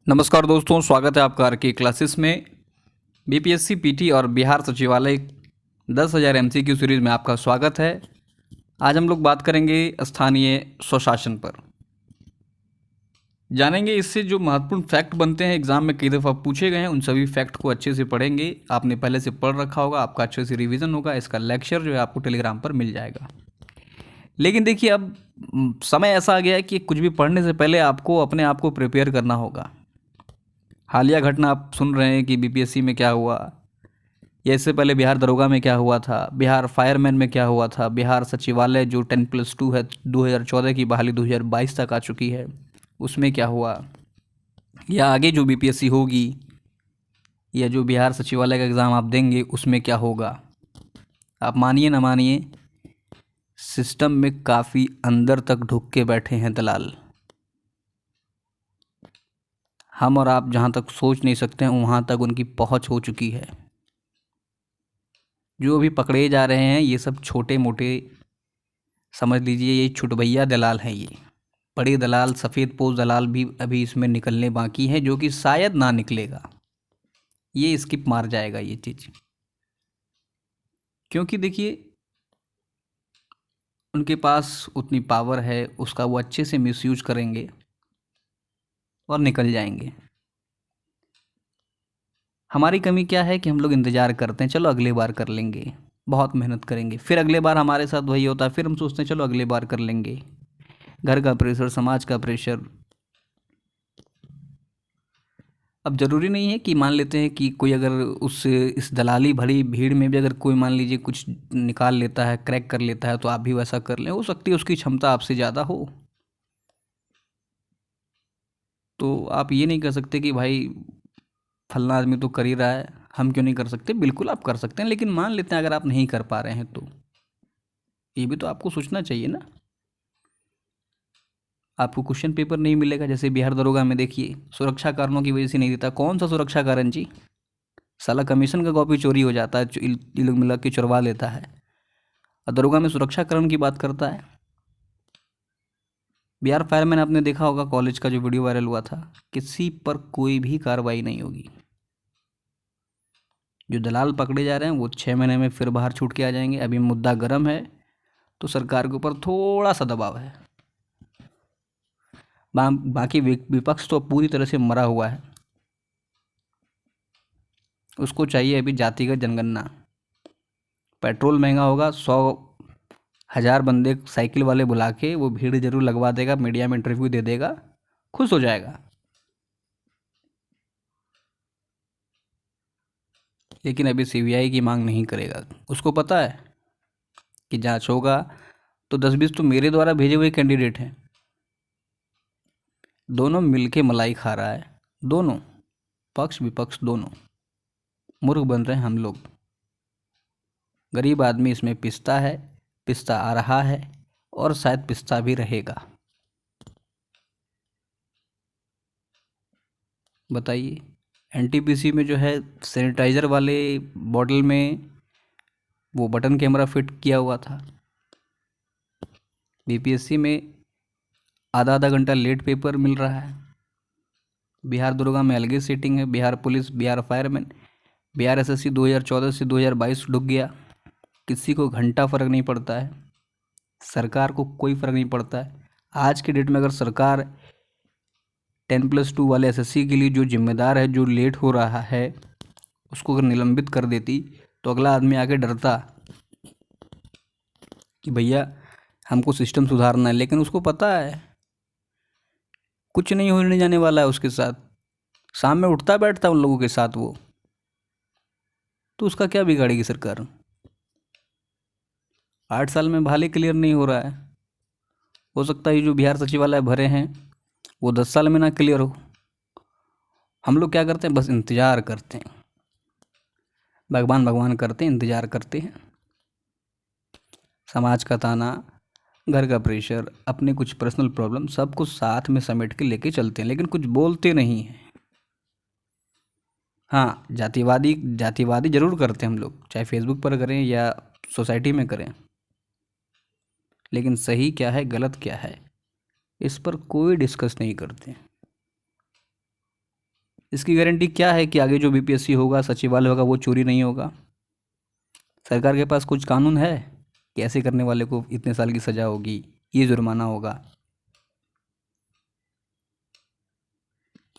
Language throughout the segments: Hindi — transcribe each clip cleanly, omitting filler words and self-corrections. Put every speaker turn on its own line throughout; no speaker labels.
नमस्कार दोस्तों, स्वागत है आपका आर के क्लासेस में। बीपीएससी पीटी और बिहार सचिवालय 10,000 एमसीक्यू सीरीज़ में आपका स्वागत है। आज हम लोग बात करेंगे स्थानीय स्वशासन पर। जानेंगे इससे जो महत्वपूर्ण फैक्ट बनते हैं, एग्जाम में कई दफ़ा पूछे गए हैं, उन सभी फैक्ट को अच्छे से पढ़ेंगे। आपने पहले से पढ़ रखा होगा, आपका अच्छे से रिवीजन होगा। इसका लेक्चर जो है आपको टेलीग्राम पर मिल जाएगा। लेकिन देखिए, अब समय ऐसा आ गया है कि कुछ भी पढ़ने से पहले आपको अपने आप को प्रिपेयर करना होगा। हालिया घटना आप सुन रहे हैं कि बीपीएससी में क्या हुआ, या इससे पहले बिहार दरोगा में क्या हुआ था, बिहार फायरमैन में क्या हुआ था, बिहार सचिवालय जो 10+2 है 2014 की बहाली 2022 तक आ चुकी है, उसमें क्या हुआ, या आगे जो बीपीएससी होगी या जो बिहार सचिवालय का एग्ज़ाम आप देंगे उसमें क्या होगा। आप मानिए ना मानिए, सिस्टम में काफ़ी अंदर तक ढुक के बैठे हैं दलाल। हम और आप जहाँ तक सोच नहीं सकते हैं वहाँ तक उनकी पहुँच हो चुकी है। जो अभी पकड़े जा रहे हैं ये सब छोटे मोटे, समझ लीजिए ये छुटभैया दलाल हैं। ये बड़े दलाल, सफ़ेद पोश दलाल भी अभी इसमें निकलने बाकी हैं, जो कि शायद ना निकलेगा। ये स्किप मार जाएगा ये चीज़, क्योंकि देखिए उनके पास उतनी पावर है, उसका वो अच्छे से मिसयूज करेंगे और निकल जाएंगे। हमारी कमी क्या है कि हम लोग इंतज़ार करते हैं, चलो अगले बार कर लेंगे, बहुत मेहनत करेंगे, फिर अगले बार हमारे साथ वही होता है, फिर हम सोचते हैं चलो अगले बार कर लेंगे। घर का प्रेशर, समाज का प्रेशर। अब ज़रूरी नहीं है कि मान लेते हैं कि कोई अगर उस इस दलाली भरी भीड़ में भी अगर कोई मान लीजिए कुछ निकाल लेता है, क्रैक कर लेता है, तो आप भी वैसा कर लें। हो सकती है उसकी क्षमता आपसे ज़्यादा हो, तो आप ये नहीं कर सकते कि भाई फलना आदमी तो कर ही रहा है, हम क्यों नहीं कर सकते। बिल्कुल आप कर सकते हैं, लेकिन मान लेते हैं अगर आप नहीं कर पा रहे हैं तो ये भी तो आपको सोचना चाहिए ना। आपको क्वेश्चन पेपर नहीं मिलेगा, जैसे बिहार दरोगा में देखिए सुरक्षा कारणों की वजह से नहीं देता। कौन सा सुरक्षा कारण जी? साला कमीशन का कॉपी चोरी हो जाता है, ये लोग मिला के चुरवा लेता है, और दरोगा में सुरक्षा कारण की बात करता है। बिहार फायरमैन आपने देखा होगा, कॉलेज का जो वीडियो वायरल हुआ था, किसी पर कोई भी कार्रवाई नहीं होगी। जो दलाल पकड़े जा रहे हैं वो 6 महीने में फिर बाहर छूट के आ जाएंगे। अभी मुद्दा गर्म है तो सरकार के ऊपर थोड़ा सा दबाव है। बाकी विपक्ष तो पूरी तरह से मरा हुआ है। उसको चाहिए अभी जातिगत जनगणना। पेट्रोल महंगा होगा, 100,000 बंदे साइकिल वाले बुला के वो भीड़ जरूर लगवा देगा, मीडिया में इंटरव्यू दे देगा, खुश हो जाएगा। लेकिन अभी सीबीआई की मांग नहीं करेगा। उसको पता है कि जांच होगा तो 10-20 तो मेरे द्वारा भेजे हुए कैंडिडेट हैं। दोनों मिलके मलाई खा रहा है, दोनों पक्ष विपक्ष दोनों। मूर्ख बन रहे हैं हम लोग। गरीब आदमी इसमें पिसता है, पिसता आ रहा है और शायद पिसता भी रहेगा। बताइए, एनटीपीसी में जो है सैनिटाइज़र वाले बॉटल में वो बटन कैमरा फिट किया हुआ था। बीपीएससी में आधा आधा घंटा लेट पेपर मिल रहा है। बिहार दरोगा में अलग सीटिंग है। Bihar police, Bihar fireman, Bihar SSC 2014 से 2022 डूब गया। किसी को घंटा फ़र्क नहीं पड़ता है, सरकार को कोई फ़र्क नहीं पड़ता है। आज के डेट में अगर सरकार 10+2 वाले एसएससी के लिए जो जिम्मेदार है, जो लेट हो रहा है, उसको अगर निलंबित कर देती तो अगला आदमी आके डरता कि भैया हमको सिस्टम सुधारना है। लेकिन उसको पता है कुछ नहीं होने जाने वाला है उसके साथ। शाम में उठता बैठता उन लोगों के साथ वो, तो उसका क्या बिगाड़ेगी सरकार। 8 साल में भाले क्लियर नहीं हो रहा है, हो सकता है ये जो बिहार सचिवालय भरे हैं वो 10 साल में ना क्लियर हो। हम लोग क्या करते हैं, बस इंतज़ार करते हैं, भगवान भगवान करते हैं, इंतज़ार करते हैं। समाज का ताना, घर का प्रेशर, अपने कुछ पर्सनल प्रॉब्लम, सब कुछ साथ में समेट के लेके चलते हैं, लेकिन कुछ बोलते नहीं हैं। हाँ, जातिवादी जातिवादी ज़रूर करते हैं हम लोग, चाहे फेसबुक पर करें या सोसाइटी में करें, लेकिन सही क्या है गलत क्या है इस पर कोई डिस्कस नहीं करते। इसकी गारंटी क्या है कि आगे जो बीपीएससी होगा, सचिवालय होगा, वो चोरी नहीं होगा? सरकार के पास कुछ कानून है कि ऐसे करने वाले को इतने साल की सज़ा होगी, ये जुर्माना होगा?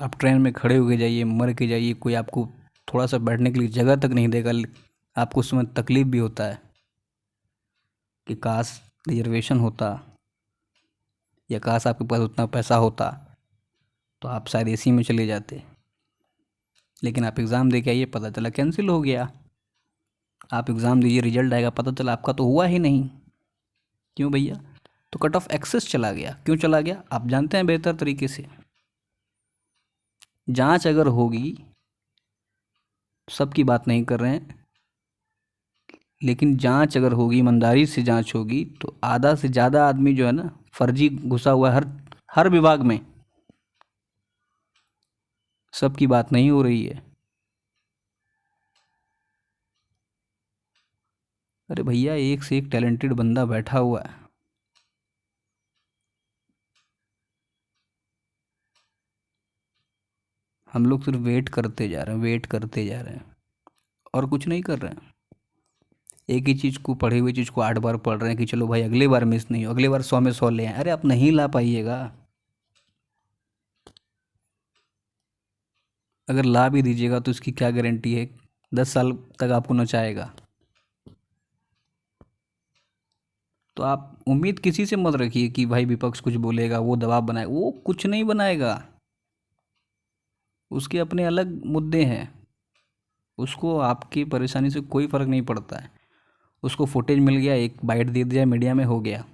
आप ट्रेन में खड़े होके जाइए, मर के जाइए, कोई आपको थोड़ा सा बैठने के लिए जगह तक नहीं देगा। आपको उस समय तकलीफ़ भी होता है कि काश रिजर्वेशन होता, या काश आपके पास उतना पैसा होता तो आप शायद एसी में चले जाते। लेकिन आप एग्ज़ाम दे के आइए, पता चला कैंसिल हो गया। आप एग्ज़ाम दीजिए, रिजल्ट आएगा, पता चला आपका तो हुआ ही नहीं। क्यों भैया? तो कट ऑफ एक्सेस चला गया। क्यों चला गया? आप जानते हैं बेहतर तरीके से। जांच अगर होगी, सबकी बात नहीं कर रहे हैं, लेकिन जांच अगर होगी, ईमानदारी से जांच होगी, तो आधा से ज़्यादा आदमी जो है ना, फर्जी घुसा हुआ है हर विभाग में। सबकी बात नहीं हो रही है। अरे भैया, एक से एक टैलेंटेड बंदा बैठा हुआ है। हम लोग सिर्फ वेट करते जा रहे हैं, वेट करते जा रहे हैं, और कुछ नहीं कर रहे हैं। एक ही चीज़ को, पढ़े हुए चीज़ को 8 बार पढ़ रहे हैं कि चलो भाई अगले बार मिस नहीं हो, अगले बार 100 में 100 ले आए। अरे आप नहीं ला पाइएगा। अगर ला भी दीजिएगा तो इसकी क्या गारंटी है 10 साल तक आपको नचाएगा? तो आप उम्मीद किसी से मत रखिए कि भाई विपक्ष कुछ बोलेगा, वो दबाव बनाए। वो कुछ नहीं बनाएगा, उसके अपने अलग मुद्दे हैं। उसको आपकी परेशानी से कोई फ़र्क नहीं पड़ता है। उसको फुटेज मिल गया, एक बाइट दे दिया मीडिया में, हो गया।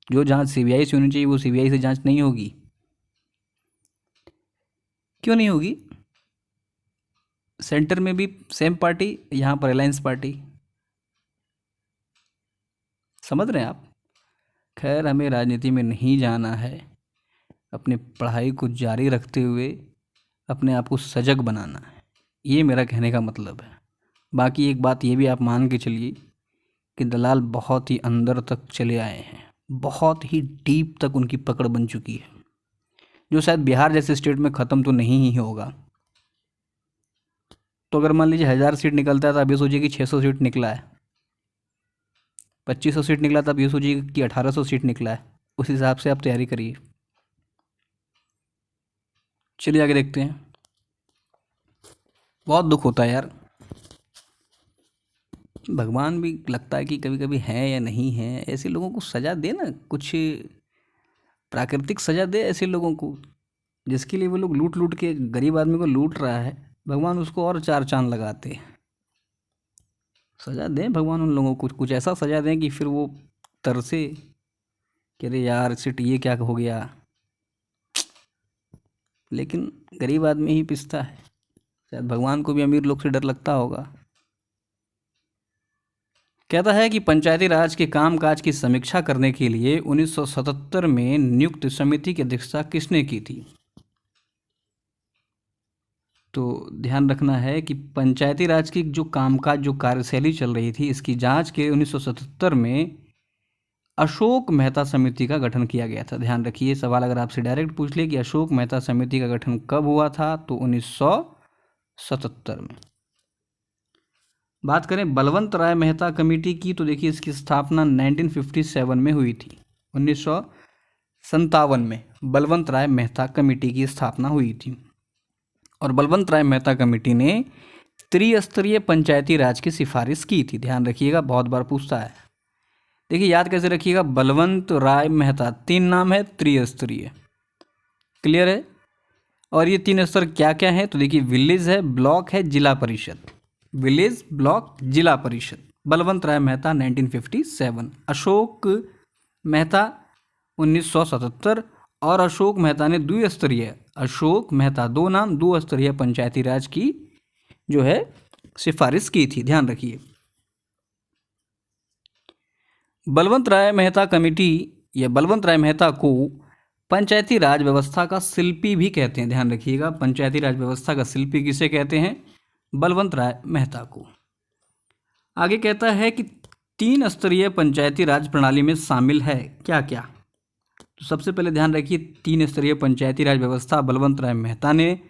जो जांच सीबीआई से होनी चाहिए वो सीबीआई से जांच नहीं होगी। क्यों नहीं होगी? सेंटर में भी सेम पार्टी, यहाँ पर अलायंस पार्टी। समझ रहे हैं आप? खैर, हमें राजनीति में नहीं जाना है। अपनी पढ़ाई को जारी रखते हुए अपने आप को सजग बनाना है, ये मेरा कहने का मतलब है। बाकी एक बात ये भी आप मान के चलिए कि दलाल बहुत ही अंदर तक चले आए हैं, बहुत ही डीप तक उनकी पकड़ बन चुकी है, जो शायद बिहार जैसे स्टेट में ख़त्म तो नहीं ही होगा। तो अगर मान लीजिए 1000 सीट निकलता है तो आप ये सोचिए कि 600 सीट निकला है, 2500 सीट निकला, तब ये सोचिए कि 1800 सीट निकला है। उस हिसाब से आप तैयारी करिए। चलिए आगे देखते हैं। बहुत दुख होता है यार, भगवान भी लगता है कि कभी कभी है या नहीं है। ऐसे लोगों को सज़ा दे ना, कुछ प्राकृतिक सज़ा दे ऐसे लोगों को, जिसके लिए वो लोग लूट लूट के गरीब आदमी को लूट रहा है। भगवान उसको और 4 चांद लगाते। सज़ा दें भगवान उन लोगों को, कुछ ऐसा सज़ा दें कि फिर वो तरसे कि अरे यार सिट ये क्या हो गया। लेकिन गरीब आदमी ही पिसता है। शायद भगवान को भी अमीर लोग से डर लगता होगा। कहता है कि पंचायती राज के कामकाज की समीक्षा करने के लिए 1977 में नियुक्त समिति की अध्यक्षता किसने की थी? तो ध्यान रखना है कि पंचायती राज की जो कामकाज, जो कार्यशैली चल रही थी, इसकी जांच के 1977 में अशोक मेहता समिति का गठन किया गया था। ध्यान रखिए, सवाल अगर आपसे डायरेक्ट पूछ ले कि अशोक मेहता समिति का गठन कब हुआ था, तो 1977 में। बात करें बलवंत राय मेहता कमेटी की, तो देखिए इसकी स्थापना 1957 में हुई थी। 1957 में बलवंत राय मेहता कमेटी की स्थापना हुई थी। और बलवंत राय मेहता कमेटी ने त्रिस्तरीय पंचायती राज की सिफारिश की थी। ध्यान रखिएगा, बहुत बार पूछता है। देखिए याद कैसे रखिएगा, बलवंत राय मेहता, 3 नाम है, त्रिस्तरीय। क्लियर है? और ये 3 स्तर क्या क्या है? तो देखिए विलेज है, ब्लॉक है, जिला परिषद। विलेज, ब्लॉक, जिला परिषद। बलवंत राय मेहता 1957, अशोक मेहता 1977, और अशोक मेहता ने द्विस्तरीय, अशोक मेहता 2 नाम, 2 स्तरीय पंचायती राज की जो है सिफारिश की थी। ध्यान रखिए, बलवंत राय मेहता कमेटी या बलवंत राय मेहता को पंचायती राज व्यवस्था का शिल्पी भी कहते हैं। ध्यान रखिएगा, पंचायती राज व्यवस्था का शिल्पी किसे कहते हैं? बलवंत राय मेहता को। आगे कहता है कि 3 स्तरीय पंचायती राज प्रणाली में शामिल है क्या क्या? तो सबसे पहले ध्यान रखिए, 3 स्तरीय पंचायती राज व्यवस्था बलवंत राय मेहता ने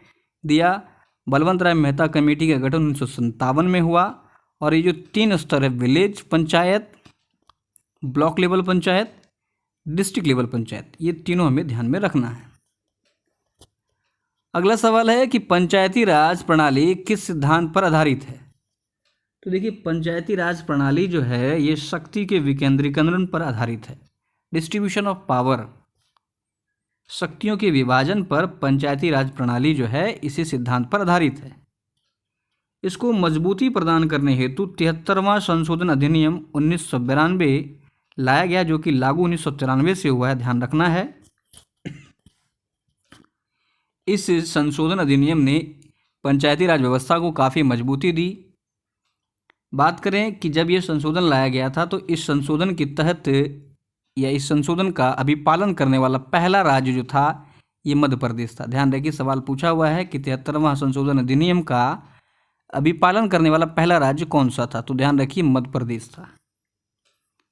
दिया। बलवंत राय मेहता कमेटी का गठन 1957 में हुआ। और ये जो 3 स्तर है, village panchayat, block level panchayat, district level panchayat, ये तीनों हमें ध्यान में रखना है। अगला सवाल है कि पंचायती राज प्रणाली किस सिद्धांत पर आधारित है। तो देखिए, पंचायती राज प्रणाली जो है ये शक्ति के विकेंद्रीकरण पर आधारित है। डिस्ट्रीब्यूशन ऑफ पावर, शक्तियों के विभाजन पर पंचायती राज प्रणाली जो है इसी सिद्धांत पर आधारित है। इसको मजबूती प्रदान करने हेतु 73वां संशोधन अधिनियम 1992 लाया गया, जो कि लागू 1993 से हुआ है, ध्यान रखना है। इस संशोधन अधिनियम ने पंचायती राज व्यवस्था को काफ़ी मजबूती दी। बात करें कि जब यह संशोधन लाया गया था तो इस संशोधन के तहत या इस संशोधन का अभिपालन करने वाला पहला राज्य जो था ये मध्य प्रदेश था। ध्यान रखिए, सवाल पूछा हुआ है कि 73वां संशोधन अधिनियम का अभिपालन करने वाला पहला राज्य कौन सा था, तो ध्यान रखिए मध्य प्रदेश था।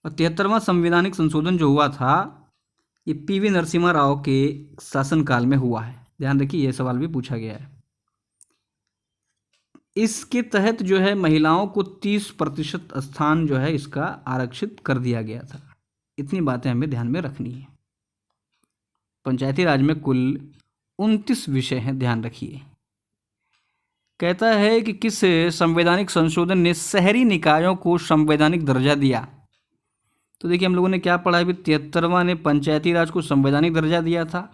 और 73वां संवैधानिक संशोधन जो हुआ था ये पीवी नरसिम्हा राव के शासनकाल में हुआ है। ध्यान रखिए, यह सवाल भी पूछा गया है। इसके तहत जो है महिलाओं को 30% स्थान जो है इसका आरक्षित कर दिया गया था। इतनी बातें हमें ध्यान में रखनी है। पंचायती राज में कुल 29 विषय हैं, ध्यान रखिए। कहता है कि किस संवैधानिक संशोधन ने शहरी निकायों को संवैधानिक दर्जा दिया। तो देखिए, हम लोगों ने क्या पढ़ा है, 73वां ने पंचायती राज को संवैधानिक दर्जा दिया था।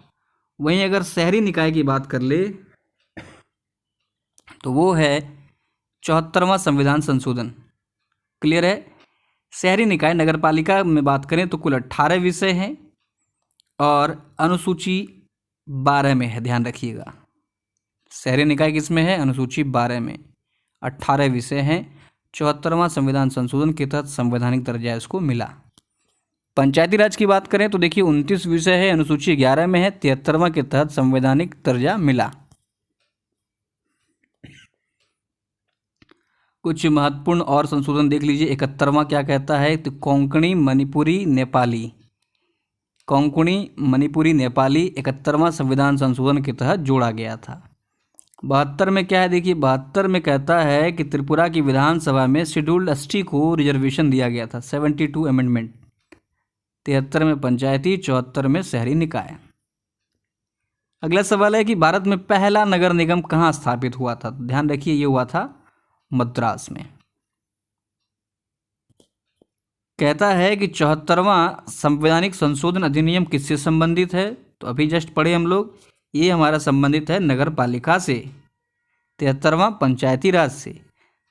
वहीं अगर शहरी निकाय की बात कर ले तो वो है 74वां संविधान संशोधन। क्लियर है। शहरी निकाय नगर पालिका में बात करें तो कुल 18 विषय हैं और अनुसूची 12 में है, ध्यान रखिएगा। शहरी निकाय किस में है, अनुसूची 12 में 18 विषय हैं। 74वां संविधान संशोधन के तहत संवैधानिक दर्जा इसको मिला। पंचायती राज की बात करें तो देखिए 29 विषय है, अनुसूची 11 में है, 73वां के तहत संवैधानिक दर्जा मिला। कुछ महत्वपूर्ण और संशोधन देख लीजिए। 71वां क्या कहता है, तो कोंकणी मणिपुरी नेपाली, कोंकणी मणिपुरी नेपाली 71वां संविधान संशोधन के तहत जोड़ा गया था। 72 में क्या है, देखिए 72 में कहता है कि त्रिपुरा की विधानसभा में शेड्यूल्ड एसटी को रिजर्वेशन दिया गया था, 72 अमेंडमेंट। 73 में पंचायती, 74 में शहरी निकाय। अगला सवाल है कि भारत में पहला नगर निगम कहाँ स्थापित हुआ था। ध्यान रखिए, ये हुआ था मद्रास में। कहता है कि 74वां संवैधानिक संशोधन अधिनियम किससे संबंधित है, तो अभी जस्ट पढ़े हम लोग, ये हमारा संबंधित है नगर पालिका से। 73वां पंचायती राज से।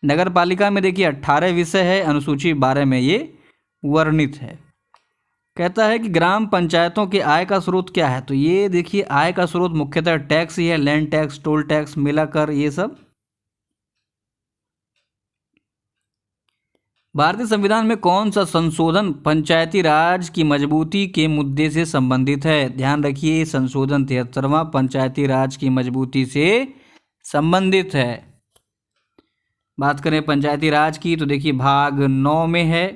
नगर पालिका में देखिए 18 विषय है, अनुसूची 12 में ये वर्णित है। कहता है कि ग्राम पंचायतों के आय का स्रोत क्या है, तो ये देखिए आय का स्रोत मुख्यतः टैक्स ही है, लैंड टैक्स, टोल टैक्स, मेला कर, ये सब। भारतीय संविधान में कौन सा संशोधन पंचायती राज की मजबूती के मुद्दे से संबंधित है। ध्यान रखिए, संशोधन 73वां पंचायती राज की मजबूती से संबंधित है। बात करें पंचायती राज की तो देखिए भाग 9 में है,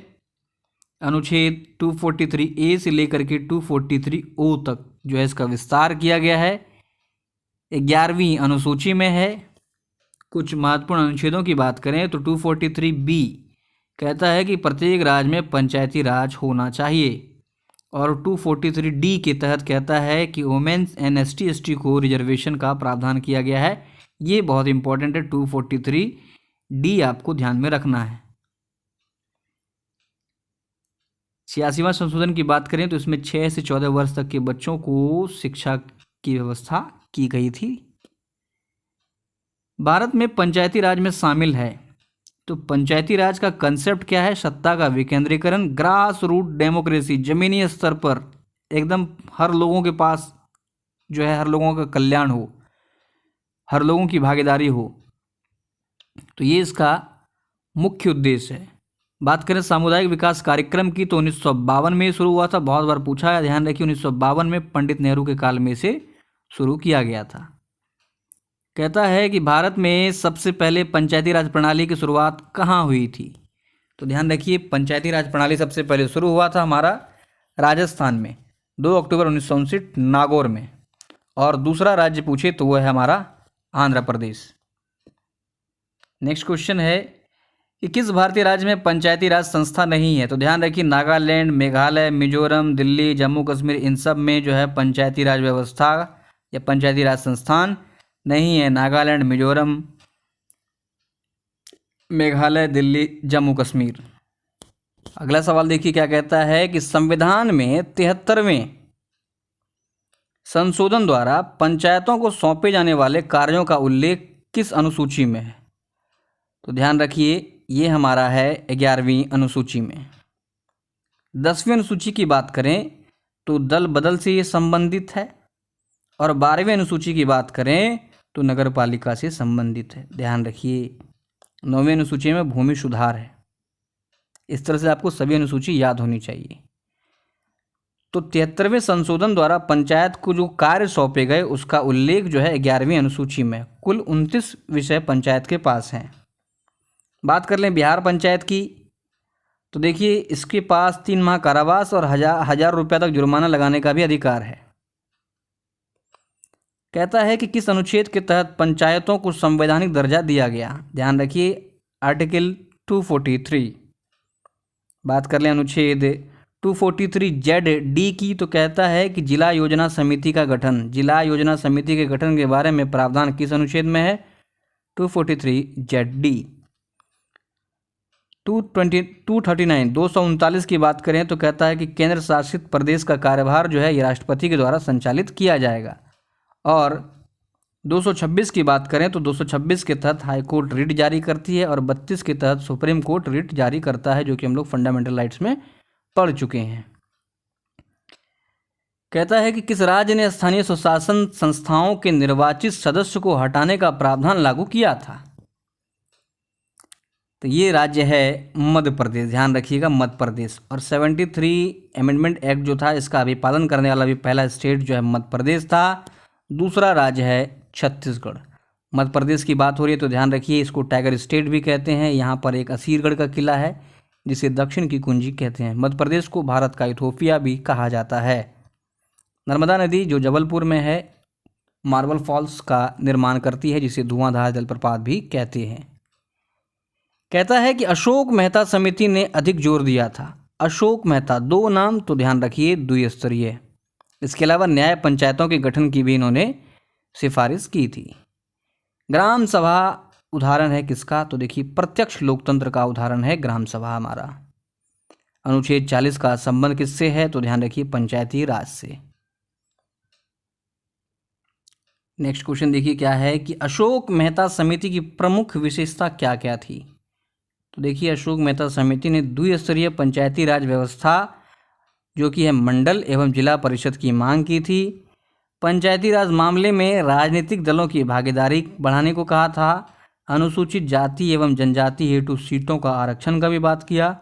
अनुच्छेद 243A से लेकर के 243O तक जो है इसका विस्तार किया गया है। 11वीं अनुसूची में है। कुछ महत्वपूर्ण अनुच्छेदों की बात करें तो 243B कहता है कि प्रत्येक राज्य में पंचायती राज होना चाहिए, और 243D के तहत कहता है कि वुमेन्स एंड ST को रिजर्वेशन का प्रावधान किया गया है। ये बहुत इंपॉर्टेंट है, 243D आपको ध्यान में रखना है। 86वां संशोधन की बात करें तो इसमें 6 से 14 वर्ष तक के बच्चों को शिक्षा की व्यवस्था की गई थी। भारत में पंचायती राज में शामिल है, तो पंचायती राज का कंसेप्ट क्या है, सत्ता का विकेंद्रीकरण, ग्रास रूट डेमोक्रेसी, जमीनी स्तर पर एकदम हर लोगों के पास जो है हर लोगों का कल्याण हो, हर लोगों की भागीदारी हो, तो ये इसका मुख्य उद्देश्य है। बात करें सामुदायिक विकास कार्यक्रम की तो 1952 में शुरू हुआ था, बहुत बार पूछा है, ध्यान रखिए 1952 में पंडित नेहरू के काल में से शुरू किया गया था। कहता है कि भारत में सबसे पहले पंचायती राज प्रणाली की शुरुआत कहाँ हुई थी, तो ध्यान रखिए पंचायती राज प्रणाली सबसे पहले शुरू हुआ था हमारा राजस्थान में 2 अक्टूबर 1959 नागौर में, और दूसरा राज्य पूछे तो वो है हमारा आंध्र प्रदेश। नेक्स्ट क्वेश्चन है कि किस भारतीय राज्य में पंचायती राज संस्था नहीं है? तो ध्यान रखिए, नागालैंड, मेघालय, मिजोरम, दिल्ली, जम्मू कश्मीर, इन सब में जो है पंचायती राज व्यवस्था या पंचायती राज संस्थान नहीं है। नागालैंड, मिजोरम, मेघालय, दिल्ली, जम्मू कश्मीर। अगला सवाल देखिए क्या कहता है कि संविधान में 73वें संशोधन द्वारा पंचायतों को सौंपे जाने वाले कार्यों का उल्लेख किस अनुसूची में है? तो ध्यान रखिए, ये हमारा है 11वीं अनुसूची में। 10वीं अनुसूची की बात करें तो दल बदल से ये संबंधित है, और 12वीं अनुसूची की बात करें तो नगर पालिका से संबंधित है। ध्यान रखिए, 9वीं अनुसूची में भूमि सुधार है। इस तरह से आपको सभी अनुसूची याद होनी चाहिए। तो 73वें संशोधन द्वारा पंचायत को जो कार्य सौंपे गए उसका उल्लेख जो है 11वीं अनुसूची में। कुल 29 विषय पंचायत के पास हैं। बात कर लें बिहार पंचायत की, तो देखिए इसके पास 3 माह कारावास और 1000 रुपये तक जुर्माना लगाने का भी अधिकार है। कहता है कि किस अनुच्छेद के तहत पंचायतों को संवैधानिक दर्जा दिया गया? ध्यान रखिए, आर्टिकल 243। बात कर लें अनुच्छेद 243 की, तो कहता है कि जिला योजना समिति का गठन। जिला योजना समिति के गठन के बारे में प्रावधान किस अनुच्छेद में है? 243 239 की बात करें तो कहता है कि केंद्र शासित प्रदेश का कार्यभार जो है ये राष्ट्रपति के द्वारा संचालित किया जाएगा। और 226 की बात करें तो 226 के तहत हाई कोर्ट रिट जारी करती है, और 32 के तहत सुप्रीम कोर्ट रिट जारी करता है, जो कि हम लोग फंडामेंटल राइट्स में पढ़ चुके हैं। कहता है कि किस राज्य ने स्थानीय स्वशासन संस्थाओं के निर्वाचित सदस्य को हटाने का प्रावधान लागू किया था? तो ये राज्य है मध्य प्रदेश। ध्यान रखिएगा, मध्य प्रदेश। और 73 अमेंडमेंट एक्ट जो था इसका अभी पालन करने वाला भी पहला स्टेट जो है मध्य प्रदेश था। दूसरा राज्य है छत्तीसगढ़। मध्य प्रदेश की बात हो रही है तो ध्यान रखिए, इसको टाइगर स्टेट भी कहते हैं। यहाँ पर एक असीरगढ़ का किला है जिसे दक्षिण की कुंजी कहते हैं। मध्य प्रदेश को भारत का इथोपिया भी कहा जाता है। नर्मदा नदी जो जबलपुर में है मार्बल फॉल्स का निर्माण करती है, जिसे धुआंधार जलप्रपात भी कहते हैं। कहता है कि अशोक मेहता समिति ने अधिक जोर दिया था। अशोक मेहता, 2 नाम तो ध्यान रखिए, द्विस्तरीय। इसके अलावा न्याय पंचायतों के गठन की भी इन्होंने सिफारिश की थी। ग्राम सभा उदाहरण है किसका? तो देखिए प्रत्यक्ष लोकतंत्र का उदाहरण है ग्राम सभा हमारा। अनुच्छेद 40 का संबंध किससे है? तो ध्यान रखिए पंचायती राज से। नेक्स्ट क्वेश्चन देखिए क्या है कि अशोक मेहता समिति की प्रमुख विशेषता क्या क्या थी? तो देखिए अशोक मेहता समिति ने द्विस्तरीय पंचायती राज व्यवस्था जो कि है मंडल एवं जिला परिषद की मांग की थी। पंचायती राज मामले में राजनीतिक दलों की भागीदारी बढ़ाने को कहा था। अनुसूचित जाति एवं जनजाति हेतु सीटों का आरक्षण का भी बात किया,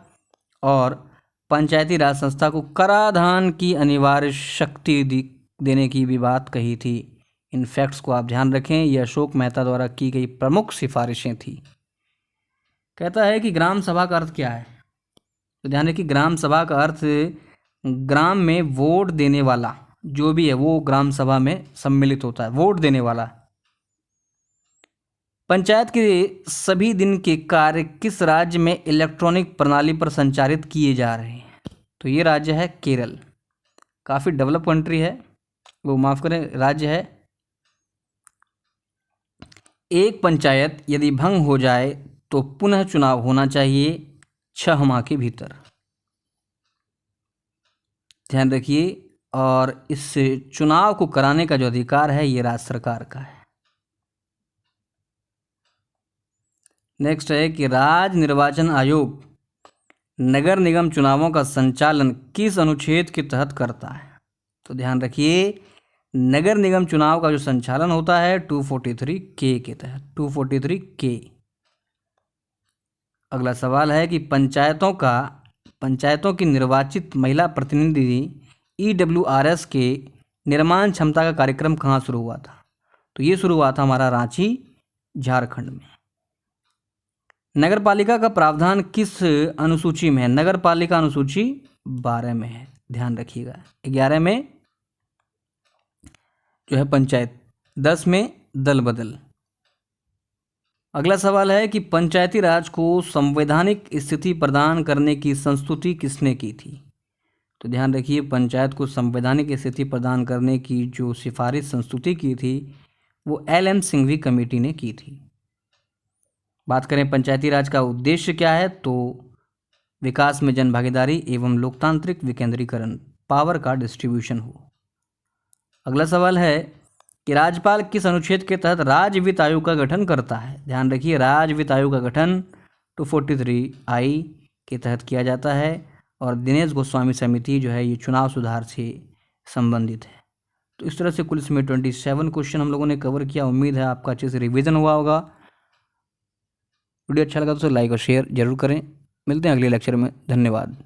और पंचायती राज संस्था को कराधान की अनिवार्य शक्ति देने की भी बात कही थी। इन फैक्ट्स को आप ध्यान रखें, ये अशोक मेहता द्वारा की गई प्रमुख सिफारिशें थी। कहता है कि ग्राम सभा का अर्थ क्या है? तो ध्यान रखिए, ग्राम सभा का अर्थ ग्राम में वोट देने वाला जो भी है वो ग्राम सभा में सम्मिलित होता है, वोट देने वाला। पंचायत के सभी दिन के कार्य किस राज्य में इलेक्ट्रॉनिक प्रणाली पर संचालित किए जा रहे हैं? तो ये राज्य है केरल। काफ़ी डेवलप कंट्री है, वो माफ़ करें राज्य है। एक पंचायत यदि भंग हो जाए तो पुनः चुनाव होना चाहिए 6 माह के भीतर। ध्यान रखिए, और इस चुनाव को कराने का जो अधिकार है ये राज्य सरकार का है। नेक्स्ट है कि राज्य निर्वाचन आयोग नगर निगम चुनावों का संचालन किस अनुच्छेद के तहत करता है? तो ध्यान रखिए, नगर निगम चुनाव का जो संचालन होता है 243 के तहत, 243 अगला सवाल है कि पंचायतों की निर्वाचित महिला प्रतिनिधि EWRS के निर्माण क्षमता का कार्यक्रम कहाँ शुरू हुआ था? तो ये शुरू हुआ था हमारा रांची, झारखंड में। नगर पालिका का प्रावधान किस अनुसूची में है? नगर पालिका अनुसूची 12 में है, ध्यान रखिएगा। 11 में जो है पंचायत, 10 में दल बदल, अगला सवाल है कि पंचायती राज को संवैधानिक स्थिति प्रदान करने की संस्तुति किसने की थी? तो ध्यान रखिए, पंचायत को संवैधानिक स्थिति प्रदान करने की जो सिफारिश संस्तुति की थी वो एल.एन. सिंघवी कमेटी ने की थी। बात करें पंचायती राज का उद्देश्य क्या है, तो विकास में जनभागीदारी एवं लोकतांत्रिक विकेंद्रीकरण, पावर का डिस्ट्रीब्यूशन हो। अगला सवाल है कि राज्यपाल किस अनुच्छेद के तहत राज्य वित्त आयोग का गठन करता है? ध्यान रखिए, राज्य वित्त आयोग का गठन 243I के तहत किया जाता है और दिनेश गोस्वामी समिति जो है ये चुनाव सुधार से संबंधित है। तो इस तरह से कुल इसमें 27 क्वेश्चन हम लोगों ने कवर किया। उम्मीद है आपका अच्छे से रिवीजन हुआ होगा। वीडियो अच्छा लगा तो लाइक और शेयर जरूर करें। मिलते हैं अगले लेक्चर में। धन्यवाद।